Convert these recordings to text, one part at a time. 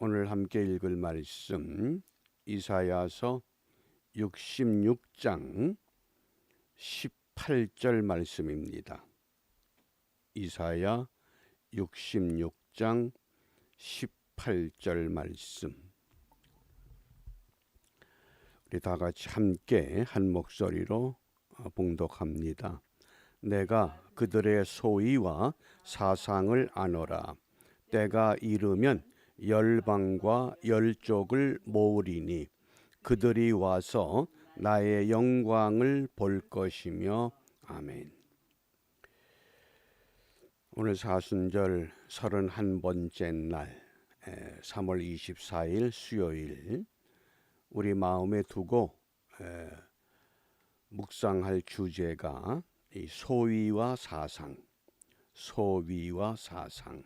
오늘 함께 읽을 말씀 이사야서 66장 18절 말씀입니다. 이사야 66장 18절 말씀. 우리 다 같이 함께 한 목소리로 봉독합니다. 내가 그들의 소위와 사상을 아노라. 때가 이르면 열방과 열족을 모으리니 그들이 와서 나의 영광을 볼 것이며. 아멘. 오늘 사순절 31번째 날 3월 24일 수요일, 우리 마음에 두고 묵상할 주제가 이 소위와 사상. 소위와 사상.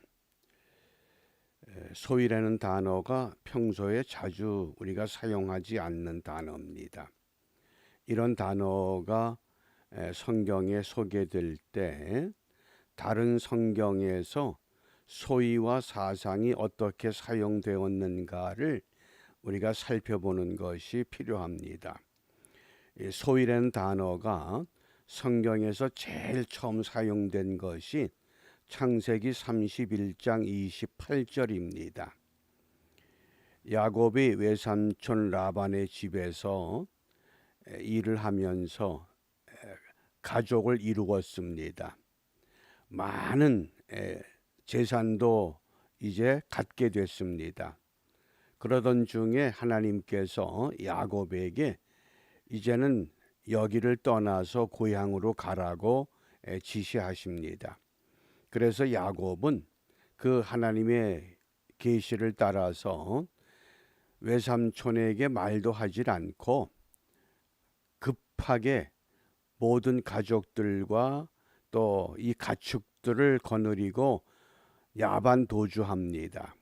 소위라는 단어가 평소에 자주 우리가 사용하지 않는 단어입니다. 이런 단어가 성경에 소개될 때 다른 성경에서 소위와 사상이 어떻게 사용되었는가를 우리가 살펴보는 것이 필요합니다. 소위라는 단어가 성경에서 제일 처음 사용된 것이 창세기 31장 28절입니다. 야곱이 외삼촌 라반의 집에서 일을 하면서 가족을 이루었습니다. 많은 재산도 이제 갖게 됐습니다. 그러던 중에 하나님께서 야곱에게 이제는 여기를 떠나서 고향으로 가라고 지시하십니다. 그래서 야곱은 그 하나님의 계시를 따라서 외삼촌에게 말도 하질 않고 급하게 모든 가족들과 또 이 가축들을 거느리고 야반 도주합니다.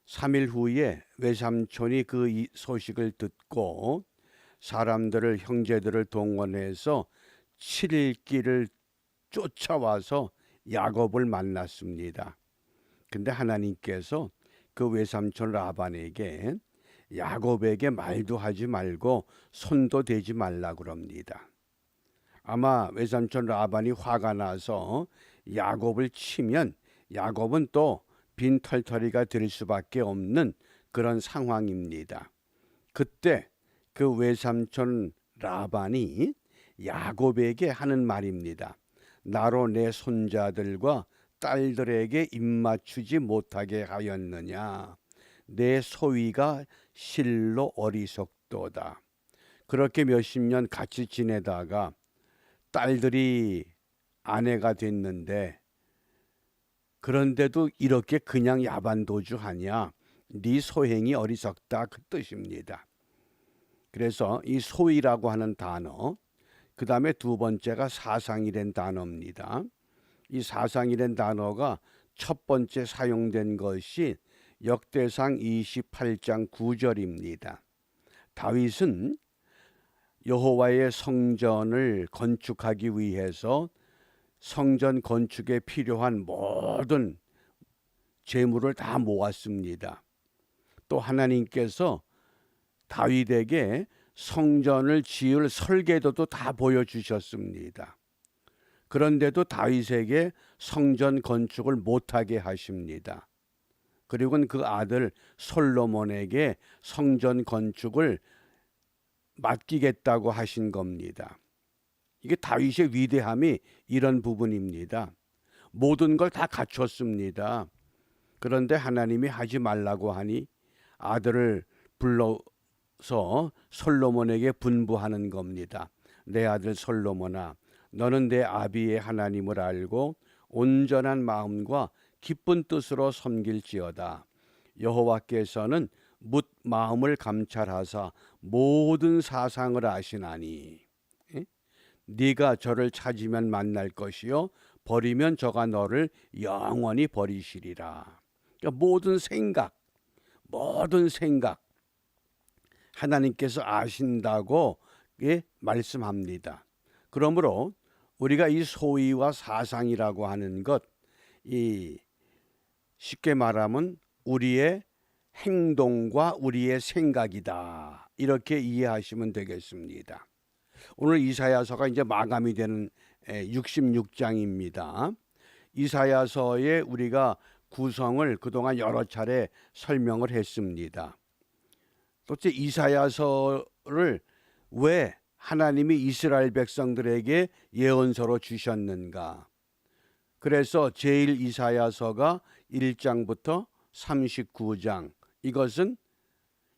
3일 후에 외삼촌이 그 소식을 듣고 사람들을, 형제들을 동원해서 7일 길을 쫓아와서 야곱을 만났습니다. 근데 하나님께서 그 외삼촌 라반에게 야곱에게 말도 하지 말고 손도 대지 말라 그럽니다. 아마 외삼촌 라반이 화가 나서 야곱을 치면 야곱은 또 빈털터리가 될 수밖에 없는 그런 상황입니다. 그때 그 외삼촌 라반이 야곱에게 하는 말입니다. 나로 내 손자들과 딸들에게 입맞추지 못하게 하였느냐. 내 소위가 실로 어리석도다. 그렇게 몇십 년 같이 지내다가 딸들이 아내가 됐는데, 그런데도 이렇게 그냥 야반도주하냐. 네 소행이 어리석다, 그 뜻입니다. 그래서 이 소위라고 하는 단어, 그 다음에 두 번째가 사상이란 단어입니다. 이 사상이란 단어가 첫 번째 사용된 것이 역대상 28장 9절입니다. 다윗은 여호와의 성전을 건축하기 위해서 성전 건축에 필요한 모든 재물을 다 모았습니다. 또 하나님께서 다윗에게 성전을 지을 설계도도 다 보여주셨습니다. 그런데도 다윗에게 성전 건축을 못하게 하십니다. 그리고는 그 아들 솔로몬에게 성전 건축을 맡기겠다고 하신 겁니다. 이게 다윗의 위대함이 이런 부분입니다. 모든 걸 다 갖췄습니다. 그런데 하나님이 하지 말라고 하니 아들을 불러서 솔로몬에게 분부하는 겁니다. 내 아들 솔로몬아, 너는 내 아비의 하나님을 알고 온전한 마음과 기쁜 뜻으로 섬길지어다. 여호와께서는 묻 마음을 감찰하사 모든 사상을 아시나니 네가 저를 찾으면 만날 것이요 버리면 저가 너를 영원히 버리시리라. 그러니까 모든 생각 하나님께서 아신다고 말씀합니다. 그러므로 우리가 이 소위와 사상이라고 하는 것, 이 쉽게 말하면 우리의 행동과 우리의 생각이다. 이렇게 이해하시면 되겠습니다. 오늘 이사야서가 이제 마감이 되는 66장입니다. 이사야서에 우리가 구성을 그동안 여러 차례 설명을 했습니다. 도대체 이사야서를 왜 하나님이 이스라엘 백성들에게 예언서로 주셨는가? 그래서 제일 이사야서가 1장부터 39장, 이것은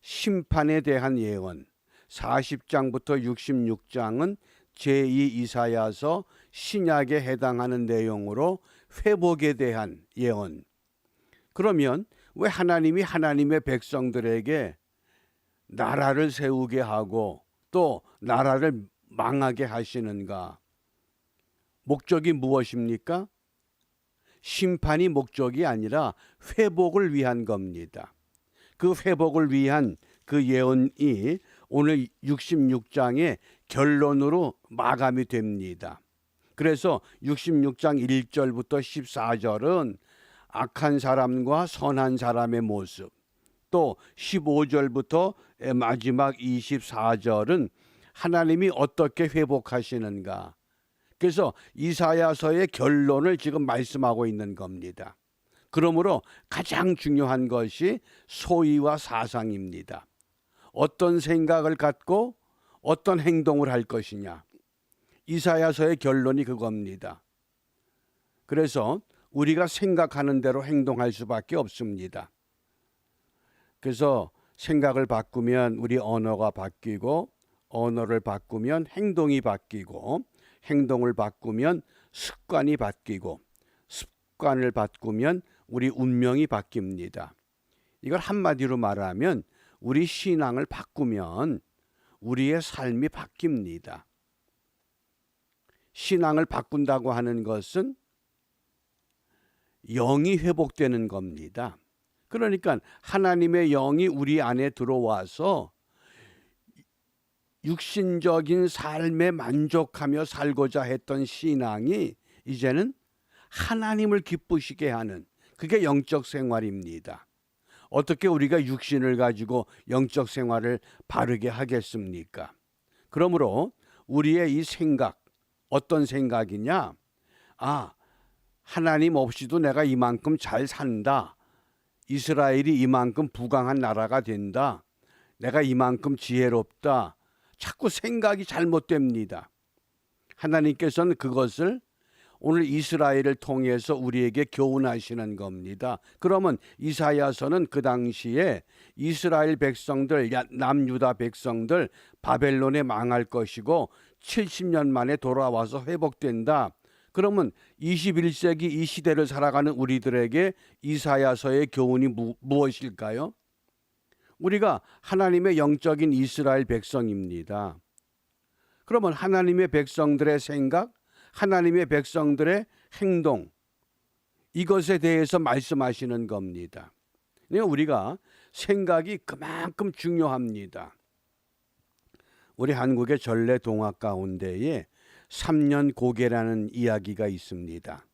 심판에 대한 예언, 40장부터 66장은 제2 이사야서 신약에 해당하는 내용으로 회복에 대한 예언. 그러면 왜 하나님이 하나님의 백성들에게 나라를 세우게 하고 또 나라를 망하게 하시는가? 목적이 무엇입니까? 심판이 목적이 아니라 회복을 위한 겁니다. 그 회복을 위한 그 예언이 오늘 66장의 결론으로 마감이 됩니다. 그래서 66장 1절부터 14절은 악한 사람과 선한 사람의 모습, 또 15절부터 마지막 24절은 하나님이 어떻게 회복하시는가. 그래서 이사야서의 결론을 지금 말씀하고 있는 겁니다. 그러므로 가장 중요한 것이 소위와 사상입니다. 어떤 생각을 갖고 어떤 행동을 할 것이냐. 이사야서의 결론이 그겁니다. 그래서 우리가 생각하는 대로 행동할 수밖에 없습니다. 그래서 생각을 바꾸면 우리 언어가 바뀌고, 언어를 바꾸면 행동이 바뀌고, 행동을 바꾸면 습관이 바뀌고, 습관을 바꾸면 우리 운명이 바뀝니다. 이걸 한마디로 말하면 우리 신앙을 바꾸면 우리의 삶이 바뀝니다. 신앙을 바꾼다고 하는 것은 영이 회복되는 겁니다. 그러니까 하나님의 영이 우리 안에 들어와서 육신적인 삶에 만족하며 살고자 했던 신앙이 이제는 하나님을 기쁘시게 하는, 그게 영적 생활입니다. 어떻게 우리가 육신을 가지고 영적 생활을 바르게 하겠습니까? 그러므로 우리의 이 생각, 어떤 생각이냐? 하나님 없이도 내가 이만큼 잘 산다. 이스라엘이 이만큼 부강한 나라가 된다. 내가 이만큼 지혜롭다. 자꾸 생각이 잘못됩니다. 하나님께서는 그것을 오늘 이스라엘을 통해서 우리에게 교훈하시는 겁니다. 그러면 이사야서는 그 당시에 이스라엘 백성들, 남유다 백성들 바벨론에 망할 것이고 70년 만에 돌아와서 회복된다. 그러면 21세기 이 시대를 살아가는 우리들에게 이사야서의 교훈이 무엇일까요? 우리가 하나님의 영적인 이스라엘 백성입니다. 그러면 하나님의 백성들의 생각, 하나님의 백성들의 행동, 이것에 대해서 말씀하시는 겁니다. 그러니까 우리가 생각이 그만큼 중요합니다. 우리 한국의 전래 동화 가운데에 3년 고개라는 이야기가 있습니다.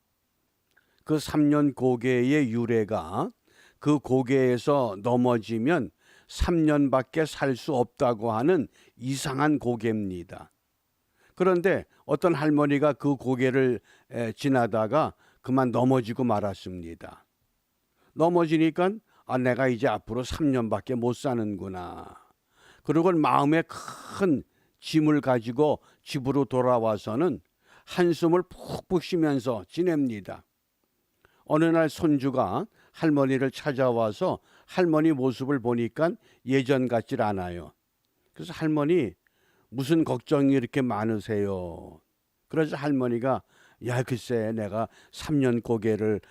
그 3년 고개의 유래가 그 고개에서 넘어지면 3년밖에 살 수 없다고 하는 이상한 고개입니다. 그런데 어떤 할머니가 그 고개를 지나다가 그만 넘어지고 말았습니다. 넘어지니까 내가 이제 앞으로 3년밖에 못 사는구나. 그리고 마음에 큰 짐을 가지고 집으로 돌아와서는 한숨을 푹푹 쉬면서 지냅니다. 어느 날 손주가 할머니를 찾아와서 할머니 모습을 보니까 예전 같질 않아요. 그래서 할머니 무슨 걱정이 이렇게 많으세요? 그래서 할머니가 글쎄 내가 3년 고개를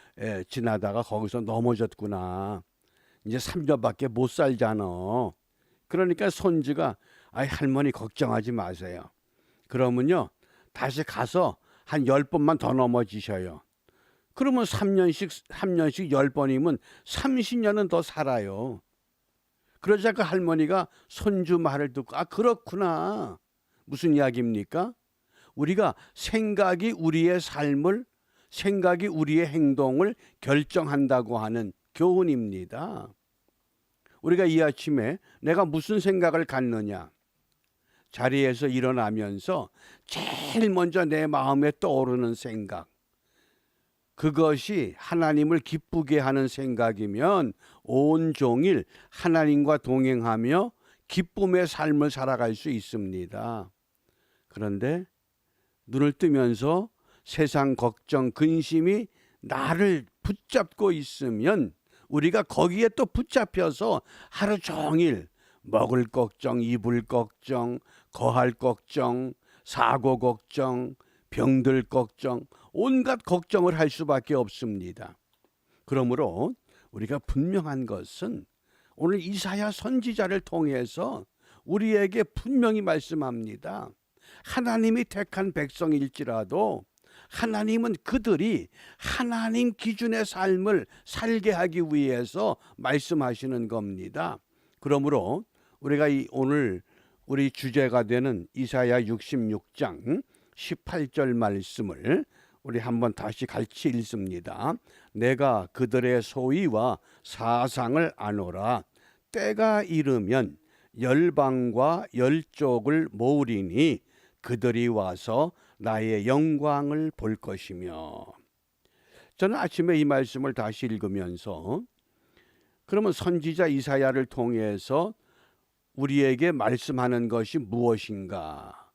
지나다가 거기서 넘어졌구나. 이제 3년밖에 못 살잖아. 그러니까 손주가 할머니 걱정하지 마세요. 그러면요 다시 가서 한 10번만 더 넘어지셔요. 그러면 3년씩 10번이면 30년은 더 살아요. 그러자 그 할머니가 손주 말을 듣고 그렇구나. 무슨 이야기입니까? 우리가 생각이 우리의 삶을, 생각이 우리의 행동을 결정한다고 하는 교훈입니다. 우리가 이 아침에 내가 무슨 생각을 갖느냐, 자리에서 일어나면서 제일 먼저 내 마음에 떠오르는 생각, 그것이 하나님을 기쁘게 하는 생각이면 온종일 하나님과 동행하며 기쁨의 삶을 살아갈 수 있습니다. 그런데 눈을 뜨면서 세상 걱정, 근심이 나를 붙잡고 있으면 우리가 거기에 또 붙잡혀서 하루 종일 먹을 걱정, 입을 걱정, 거할 걱정, 사고 걱정, 병들 걱정, 온갖 걱정을 할 수밖에 없습니다. 그러므로 우리가 분명한 것은 오늘 이사야 선지자를 통해서 우리에게 분명히 말씀합니다. 하나님이 택한 백성일지라도 하나님은 그들이 하나님 기준의 삶을 살게 하기 위해서 말씀하시는 겁니다. 그러므로 우리가 오늘 우리 주제가 되는 이사야 66장 18절 말씀을 우리 한번 다시 같이 읽습니다. 내가 그들의 소위와 사상을 아노라. 때가 이르면 열방과 열족을 모으리니 그들이 와서 나의 영광을 볼 것이며. 저는 아침에 이 말씀을 다시 읽으면서 그러면 선지자 이사야를 통해서 우리에게 말씀하는 것이 무엇인가?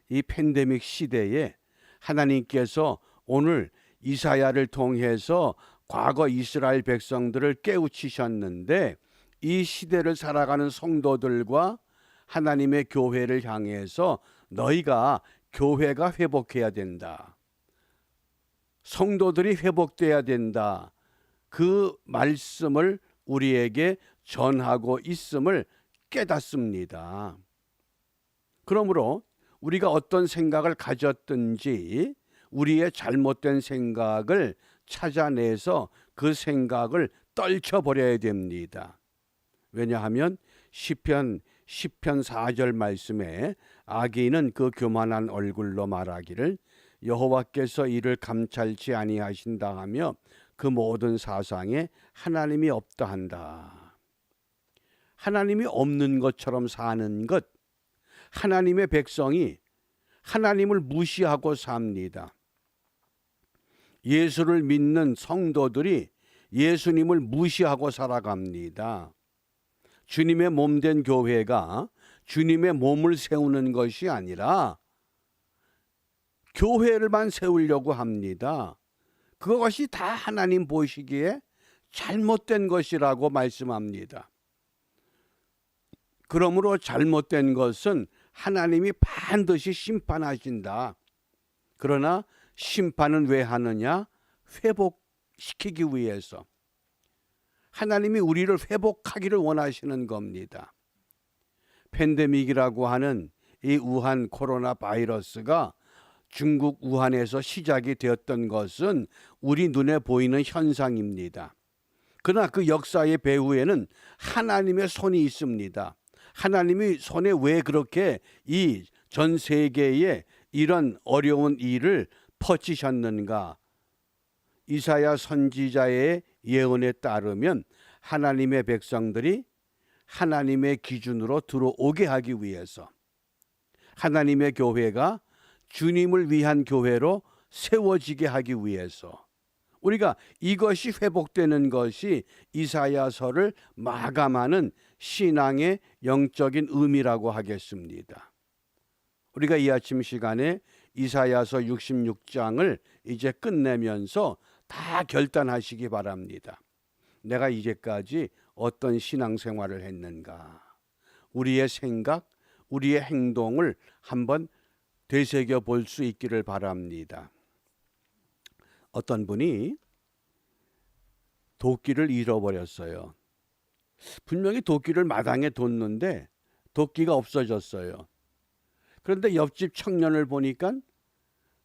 이 팬데믹 시대에 하나님께서 오늘 이사야를 통해서 과거 이스라엘 백성들을 깨우치셨는데 이 시대를 살아가는 성도들과 하나님의 교회를 향해서 너희가 교회가 회복해야 된다. 성도들이 회복돼야 된다. 그 말씀을 우리에게 전하고 있음을 깨닫습니다. 그러므로 우리가 어떤 생각을 가졌든지 우리의 잘못된 생각을 찾아내서 그 생각을 떨쳐버려야 됩니다. 왜냐하면 시편 4절 말씀에 악인은 그 교만한 얼굴로 말하기를 여호와께서 이를 감찰치 아니하신다 하며 그 모든 사상에 하나님이 없다 한다. 하나님이 없는 것처럼 사는 것, 하나님의 백성이 하나님을 무시하고 삽니다. 예수를 믿는 성도들이 예수님을 무시하고 살아갑니다. 주님의 몸된 교회가 주님의 몸을 세우는 것이 아니라 교회를만 세우려고 합니다. 그것이 다 하나님 보시기에 잘못된 것이라고 말씀합니다. 그러므로 잘못된 것은 하나님이 반드시 심판하신다. 그러나 심판은 왜 하느냐? 회복시키기 위해서. 하나님이 우리를 회복하기를 원하시는 겁니다. 팬데믹이라고 하는 이 우한 코로나 바이러스가 중국 우한에서 시작이 되었던 것은 우리 눈에 보이는 현상입니다. 그러나 그 역사의 배후에는 하나님의 손이 있습니다. 하나님이 손에 왜 그렇게 이 전 세계에 이런 어려운 일을 퍼치셨는가? 이사야 선지자의 예언에 따르면 하나님의 백성들이 하나님의 기준으로 들어오게 하기 위해서, 하나님의 교회가 주님을 위한 교회로 세워지게 하기 위해서, 우리가 이것이 회복되는 것이 이사야서를 마감하는 신앙의 영적인 의미라고 하겠습니다. 우리가 이 아침 시간에 이사야서 66장을 이제 끝내면서 다 결단하시기 바랍니다. 내가 이제까지 어떤 신앙생활을 했는가? 우리의 생각, 우리의 행동을 한번 되새겨 볼 수 있기를 바랍니다. 어떤 분이 도끼를 잃어버렸어요. 분명히 도끼를 마당에 뒀는데 도끼가 없어졌어요. 그런데 옆집 청년을 보니까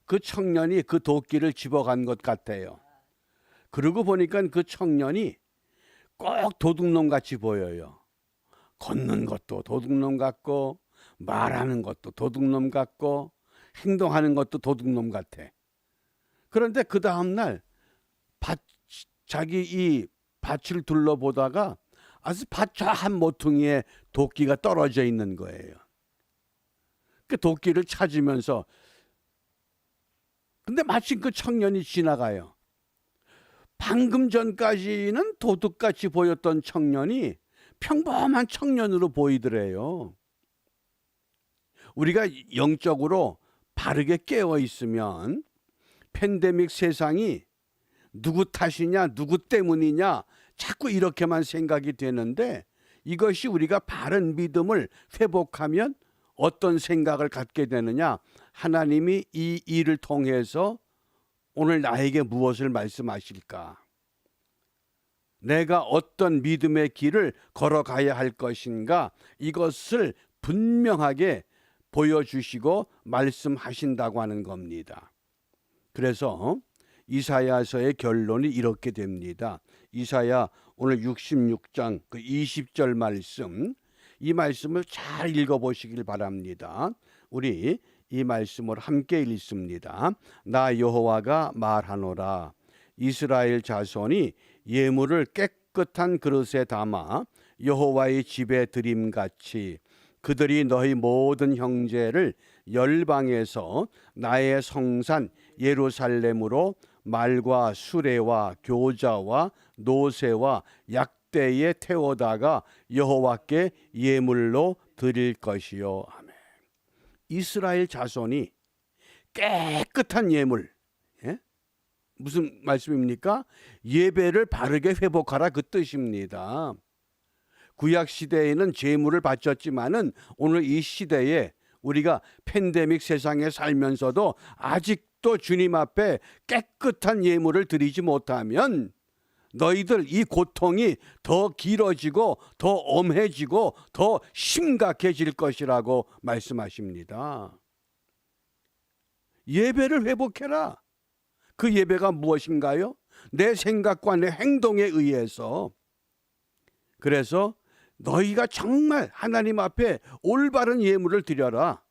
그 청년이 그 도끼를 집어간 것 같아요. 그러고 보니까 그 청년이 꼭 도둑놈 같이 보여요. 걷는 것도 도둑놈 같고, 말하는 것도 도둑놈 같고, 행동하는 것도 도둑놈 같아. 그런데 그 다음날 밭 자기 이 밭을 둘러보다가 아주 밭 한 모퉁이에 도끼가 떨어져 있는 거예요. 그 도끼를 찾으면서, 근데 마침 그 청년이 지나가요. 방금 전까지는 도둑같이 보였던 청년이 평범한 청년으로 보이더래요. 우리가 영적으로 바르게 깨어 있으면 팬데믹 세상이 누구 탓이냐, 누구 때문이냐, 자꾸 이렇게만 생각이 되는데, 이것이 우리가 바른 믿음을 회복하면 어떤 생각을 갖게 되느냐, 하나님이 이 일을 통해서 오늘 나에게 무엇을 말씀하실까? 내가 어떤 믿음의 길을 걸어가야 할 것인가? 이것을 분명하게 보여주시고 말씀하신다고 하는 겁니다. 그래서 이사야서의 결론이 이렇게 됩니다. 이사야 오늘 66장 그 20절 말씀, 이 말씀을 잘 읽어보시길 바랍니다. 우리 이 말씀을 함께 읽습니다. 나 여호와가 말하노라. 이스라엘 자손이 예물을 깨끗한 그릇에 담아 여호와의 집에 드림같이 그들이 너희 모든 형제를 열방에서 나의 성산 예루살렘으로 말과 수레와 교자와 노새와 약대에 태워다가 여호와께 예물로 드릴 것이요. 아멘. 이스라엘 자손이 깨끗한 예물, 예? 무슨 말씀입니까? 예배를 바르게 회복하라, 그 뜻입니다. 구약 시대에는 제물을 바쳤지만은 오늘 이 시대에 우리가 팬데믹 세상에 살면서도 아직도 주님 앞에 깨끗한 예물을 드리지 못하면 너희들 이 고통이 더 길어지고 더 엄해지고 더 심각해질 것이라고 말씀하십니다. 예배를 회복해라. 그 예배가 무엇인가요? 내 생각과 내 행동에 의해서. 그래서 너희가 정말 하나님 앞에 올바른 예물을 드려라.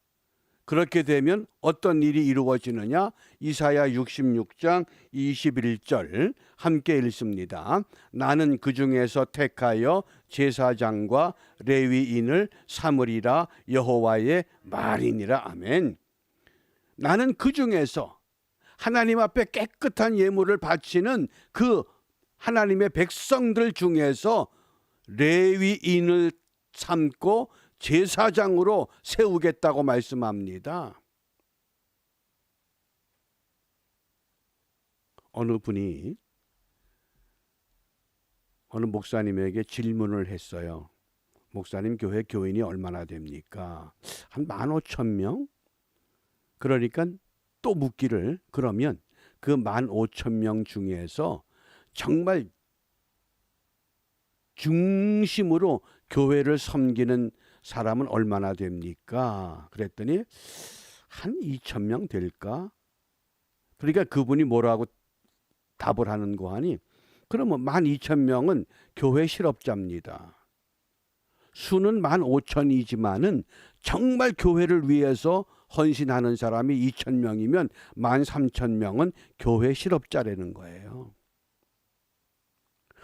그렇게 되면 어떤 일이 이루어지느냐? 이사야 66장 21절 함께 읽습니다. 나는 그 중에서 택하여 제사장과 레위인을 삼으리라, 여호와의 말이니라. 아멘. 나는 그 중에서 하나님 앞에 깨끗한 예물을 바치는 그 하나님의 백성들 중에서 레위인을 삼고 제사장으로 세우겠다고 말씀합니다. 어느 분이 어느 목사님에게 질문을 했어요. 목사님, 교회 교인이 얼마나 됩니까? 한 15,000명? 그러니까 또 묻기를, 그러면 그 15,000명 중에서 정말 중심으로 교회를 섬기는 사람은 얼마나 됩니까? 그랬더니 한 2,000명 될까? 그러니까 그분이 뭐라고 답을 하는 거 하니, 그러면 12,000명은 교회 실업자입니다. 수는 15,000이지만은 정말 교회를 위해서 헌신하는 사람이 2,000명이면 13,000명은 교회 실업자라는 거예요.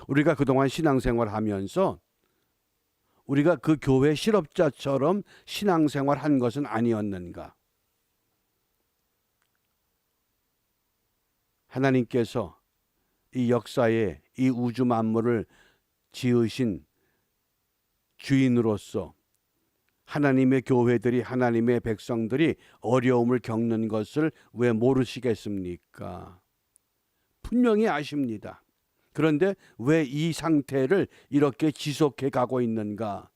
우리가 그동안 신앙생활 하면서 우리가 그 교회 실업자처럼 신앙생활 한 것은 아니었는가? 하나님께서 이 역사에 이 우주 만물을 지으신 주인으로서 하나님의 교회들이, 하나님의 백성들이 어려움을 겪는 것을 왜 모르시겠습니까? 분명히 아십니다. 그런데 왜 이 상태를 이렇게 지속해 가고 있는가?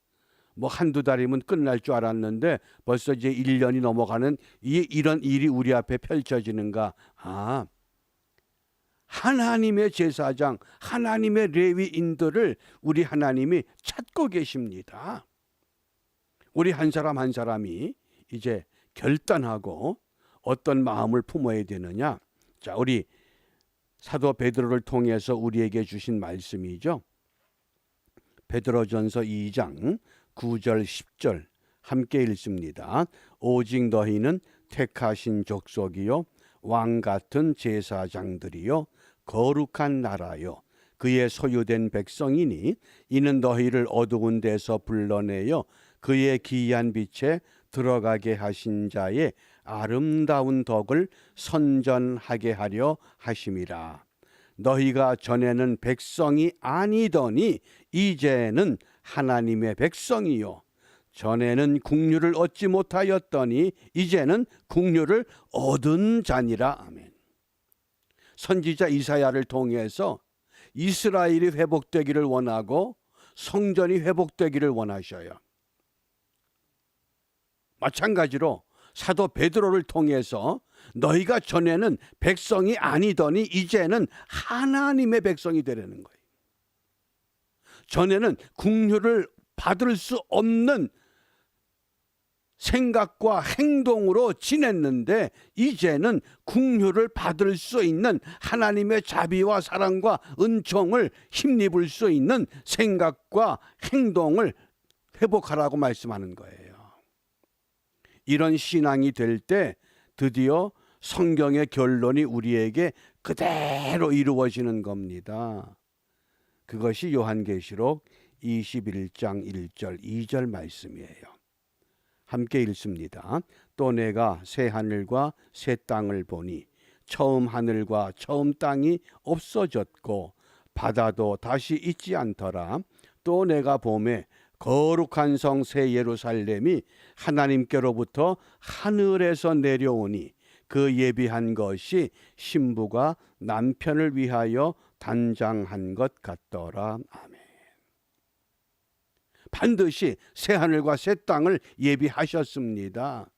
뭐 한두 달이면 끝날 줄 알았는데 벌써 이제 1년이 넘어가는 이런 일이 우리 앞에 펼쳐지는가? 아, 하나님의 제사장, 하나님의 레위인들을 우리 하나님이 찾고 계십니다. 우리 한 사람 한 사람이 이제 결단하고 어떤 마음을 품어야 되느냐? 자, 우리 사도 베드로를 통해서 우리에게 주신 말씀이죠. 베드로전서 2장 9절 10절 함께 읽습니다. 오직 너희는 택하신 족속이요 왕 같은 제사장들이요 거룩한 나라요 그의 소유된 백성이니 이는 너희를 어두운 데서 불러내어 그의 기이한 빛에 들어가게 하신 자의 아름다운 덕을 선전하게 하려 하심이라. 너희가 전에는 백성이 아니더니 이제는 하나님의 백성이요 전에는 국류를 얻지 못하였더니 이제는 국류를 얻은 자니라. 아멘. 선지자 이사야를 통해서 이스라엘이 회복되기를 원하고 성전이 회복되기를 원하셔요. 마찬가지로 사도 베드로를 통해서 너희가 전에는 백성이 아니더니 이제는 하나님의 백성이 되려는 거예요. 전에는 국류를 받을 수 없는 생각과 행동으로 지냈는데 이제는 국류를 받을 수 있는 하나님의 자비와 사랑과 은총을 힘입을 수 있는 생각과 행동을 회복하라고 말씀하는 거예요. 이런 신앙이 될 때 드디어 성경의 결론이 우리에게 그대로 이루어지는 겁니다. 그것이 요한계시록 21장 1절 2절 말씀이에요. 함께 읽습니다. 또 내가 새 하늘과 새 땅을 보니 처음 하늘과 처음 땅이 없어졌고 바다도 다시 있지 않더라. 또 내가 보매 거룩한 성 새 예루살렘이 하나님께로부터 하늘에서 내려오니 그 예비한 것이 신부가 남편을 위하여 단장한 것 같더라. 아멘. 반드시 새하늘과 새 땅을 예비하셨습니다.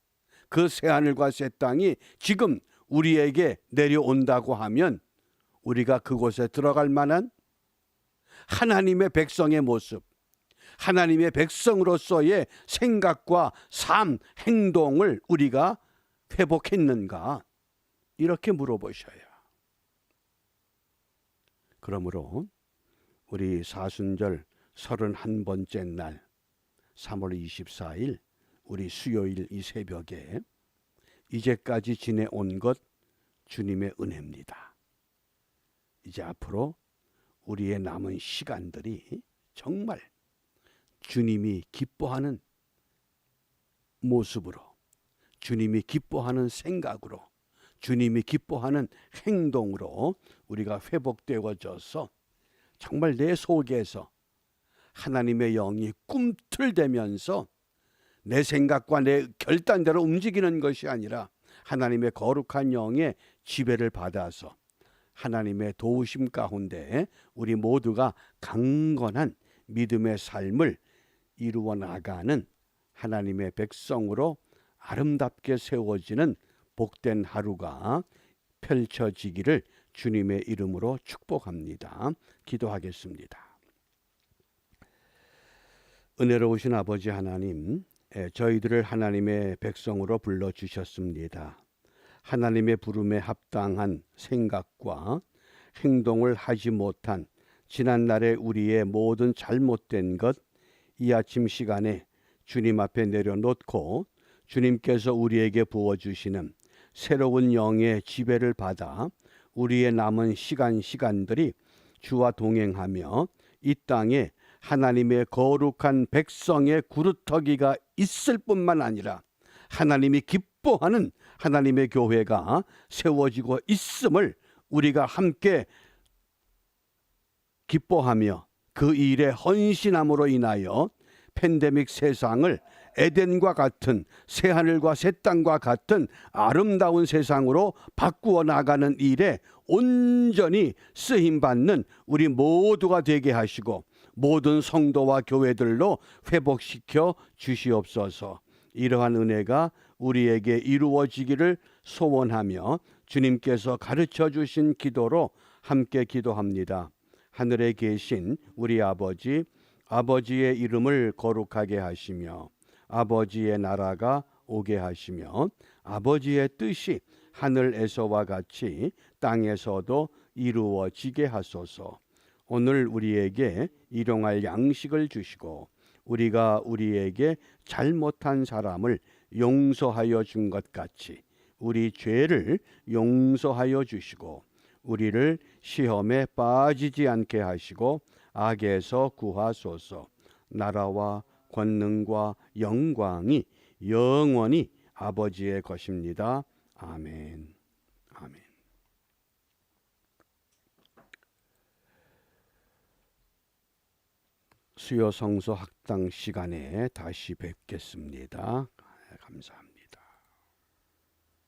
그 새하늘과 새 땅이 지금 우리에게 내려온다고 하면 우리가 그곳에 들어갈 만한 하나님의 백성의 모습, 하나님의 백성으로서의 생각과 삶, 행동을 우리가 회복했는가? 이렇게 물어보셔요. 그러므로 우리 사순절 31번째 날 3월 24일 우리 수요일 이 새벽에 이제까지 지내온 것 주님의 은혜입니다. 이제 앞으로 우리의 남은 시간들이 정말 주님이 기뻐하는 모습으로, 주님이 기뻐하는 생각으로, 주님이 기뻐하는 행동으로 우리가 회복되어져서 정말 내 속에서 하나님의 영이 꿈틀대면서 내 생각과 내 결단대로 움직이는 것이 아니라 하나님의 거룩한 영의 지배를 받아서 하나님의 도우심 가운데 우리 모두가 강건한 믿음의 삶을 이루어 나가는 하나님의 백성으로 아름답게 세워지는 복된 하루가 펼쳐지기를 주님의 이름으로 축복합니다. 기도하겠습니다. 은혜로우신 아버지 하나님, 저희들을 하나님의 백성으로 불러주셨습니다. 하나님의 부름에 합당한 생각과 행동을 하지 못한 지난날의 우리의 모든 잘못된 것, 이 아침 시간에 주님 앞에 내려놓고 주님께서 우리에게 부어주시는 새로운 영의 지배를 받아 우리의 남은 시간들이 주와 동행하며 이 땅에 하나님의 거룩한 백성의 구루터기가 있을 뿐만 아니라 하나님이 기뻐하는 하나님의 교회가 세워지고 있음을 우리가 함께 기뻐하며 그 일에 헌신함으로 인하여 팬데믹 세상을 에덴과 같은 새하늘과 새 땅과 같은 아름다운 세상으로 바꾸어 나가는 일에 온전히 쓰임받는 우리 모두가 되게 하시고 모든 성도와 교회들로 회복시켜 주시옵소서. 이러한 은혜가 우리에게 이루어지기를 소원하며 주님께서 가르쳐 주신 기도로 함께 기도합니다. 하늘에 계신 우리 아버지, 아버지의 이름을 거룩하게 하시며 아버지의 나라가 오게 하시며 아버지의 뜻이 하늘에서와 같이 땅에서도 이루어지게 하소서. 오늘 우리에게 일용할 양식을 주시고 우리가 우리에게 잘못한 사람을 용서하여 준 것 같이 우리 죄를 용서하여 주시고 우리를 시험에 빠지지 않게 하시고 악에서 구하소서. 나라와 권능과 영광이 영원히 아버지의 것입니다. 아멘. 아멘. 수요 성서 학당 시간에 다시 뵙겠습니다. 감사합니다.